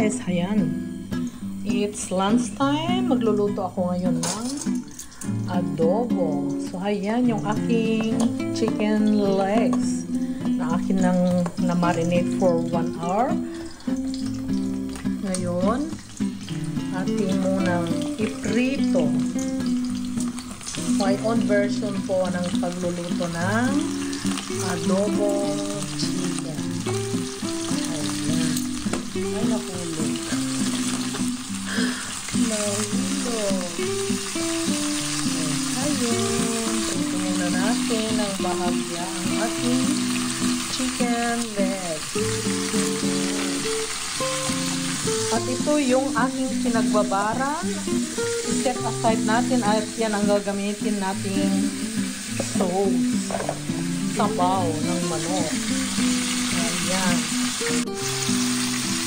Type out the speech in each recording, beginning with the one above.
guys, ayan. It's lunchtime. Magluluto ako ngayon ng adobo. So, ayan yung aking chicken legs na akin nang na-marinate for 1 hour. Ngayon, ating munang iprito. My own version po ng pagluluto ng adobo chicken. Ayan. Ay, nahulog. Nahulog. Ayun. Prito muna natin ang bahagya ang ating chicken legs. At ito yung aking pinagbabaran. I-set aside natin at yan ang gagamitin nating sauce. Sabaw ng manok. Ayan.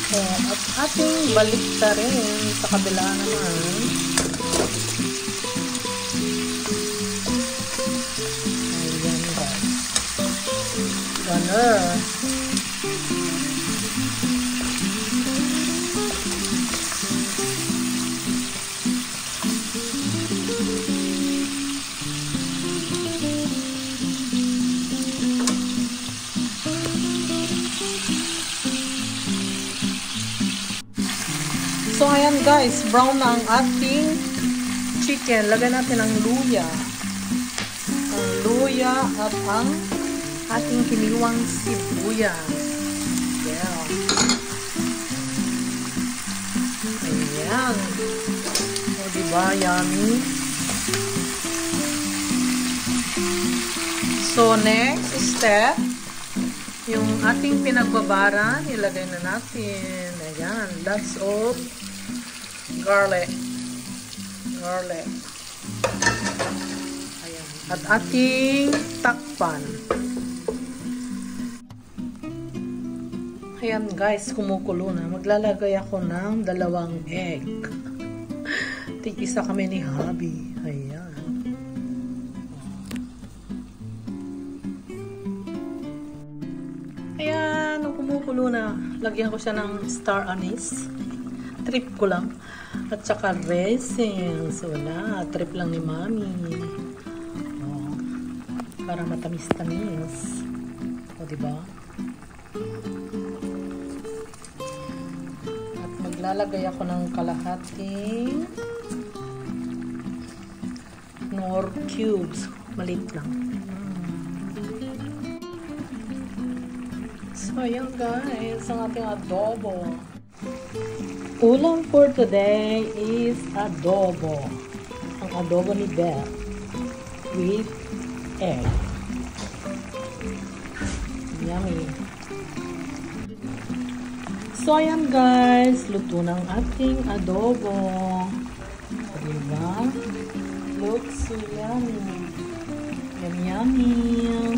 So, at ating balikta rin sa kabila naman. Ayan guys. Gunner. So, ayan guys, brown na ang ating chicken. Lagyan natin ang luya. Ang luya at ang ating kiniwang sibuyas. Yeah. Ayan. O, diba? Yummy. So, next step, yung ating pinagbabaran, ilagay na natin. Ayan, lots of garlic. Ayan. At ating takpan. Ayan guys, kumukulo na. Maglalagay ako ng 2 egg. Tig-isa kami ni Hubby. Ayan. Ayan, kumukulo na. Lagyan ko siya ng star anise. Trip ko lang. At saka raisins. Wala. Trip lang ni Mami. Oh, para matamis-tamis. O, diba? At maglalagay ako ng kalahating Knorr cubes. Maliit lang. So, ayan guys. Ang ating adobo. Ulam for today is adobo. Ang adobo ni Beth with egg. Yummy. So, ayan guys. Luto ng ating adobo. Diba? Looks so yummy. Yummy.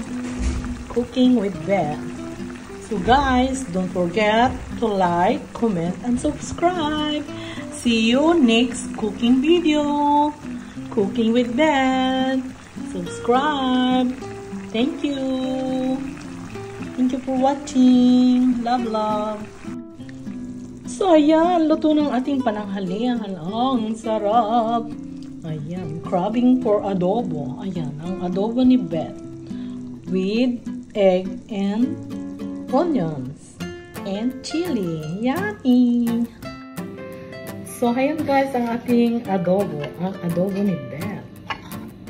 Cooking with Beth. So guys, don't forget to like, comment, and subscribe. See you next cooking video. Cooking with Beth. Subscribe. Thank you. Thank you for watching. Love, love. So ayan, luto ng ating pananghalian. Ang sarap. Ayan, crabbing for adobo. Ayan, ang adobo ni Beth. With egg and onions and chili. Yummy! So, ayan guys, ang ating adobo. Ang adobo ni Beth.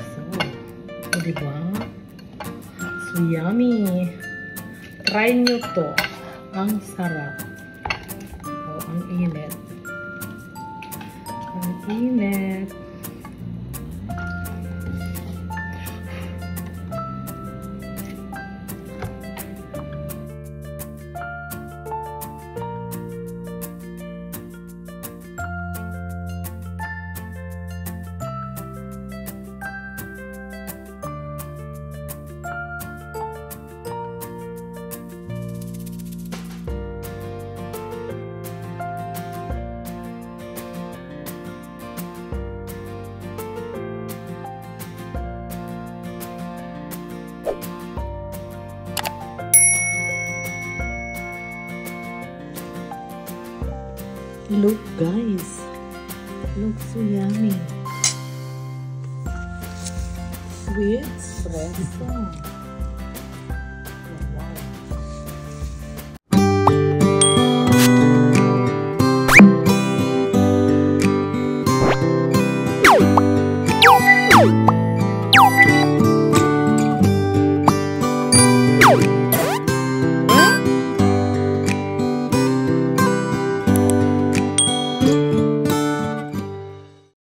So, diba? So, yummy! Try nyo to. Ang sarap. Oh, ang init. Ang init. Look guys, looks so yummy. Sweet espresso.